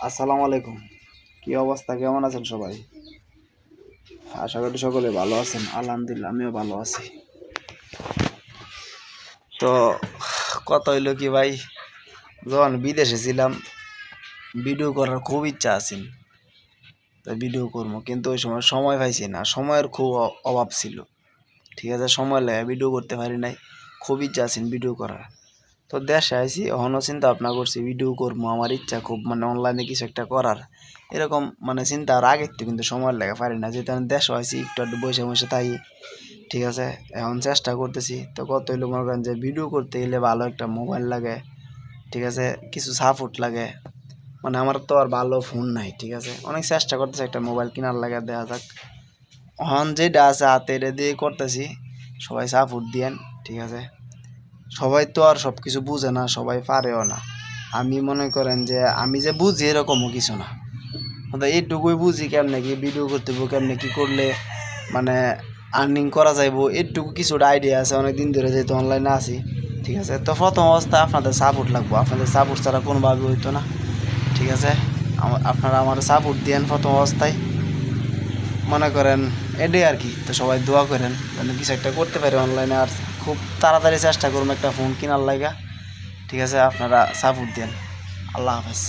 আসসালামু আলাইকুম। কি অবস্থা, কেমন আছেন সবাই? আশা করি সকলে ভালো আছেন। আলহামদুলিল্লাহ, আমিও ভালো আছি। তো কত হইলো কি ভাই, যখন বিদেশে ছিলাম ভিডিও করার খুব ইচ্ছা আছিল, তো ভিডিও করবো, কিন্তু ওই সময় সময় পাইছি না, সময়ের খুব অভাব ছিল। ঠিক আছে, সময় লাগে ভিডিও করতে পারি নাই, খুব ইচ্ছা আছিল ভিডিও করার। তো দেশে আইসি, এখনও চিন্তা ভাবনা করছি ভিডিও করবো, আমার ইচ্ছা খুব, মানে অনলাইনে কিছু একটা করার এরকম মানে চিন্তা আর আগে একটু, কিন্তু সময় লাগে পারি না, যেহেতু আমি দেশে আইসি একটু একটু বসে বসে তাই। ঠিক আছে, এখন চেষ্টা করতেছি। তো কত হইলো মনে করেন যে ভিডিও করতে গেলে ভালো একটা মোবাইল লাগে। ঠিক আছে, কিছু সাপোর্ট লাগে, মানে আমার তো আর ভালো ফোন নাই। ঠিক আছে, অনেক চেষ্টা করতেছি একটা মোবাইল কেনার লাগে, দেখা যাক। এখন যেটা আছে হাতে এটা দিয়ে করতেছি, সবাই সাপোর্ট দিয়েন। ঠিক আছে, সবাই তো আর সব কিছু বুঝে না, সবাই পারেও না। আমি মনে করেন যে আমি যে বুঝি এরকমও কিছু না, এইটুকুই বুঝি কেমনে কি ভিডিও করতে হইব, কেমনে কি করলে মানে আর্নিং করা যাইবো, এইটুকু কিছুটা আইডিয়া আছে, অনেক দিন ধরে যেহেতু অনলাইনে আছি। ঠিক আছে, তো প্রথম অবস্থায় আপনাদের সাপোর্ট লাগবো, আপনাদের সাপোর্ট ছাড়া কোনোভাবে হইতো না। ঠিক আছে, আপনারা আমার সাপোর্ট দিয়েন প্রথম অবস্থায়, মনে করেন এটাই আর কি। তো সবাই দোয়া করেন যেন কিছু একটা করতে পারে অনলাইনে, আর খুব তাড়াতাড়ি চেষ্টা করুন একটা ফোন কেনার লাগা। ঠিক আছে, আপনারা সাপোর্ট দেন। আল্লাহ হাফেজ।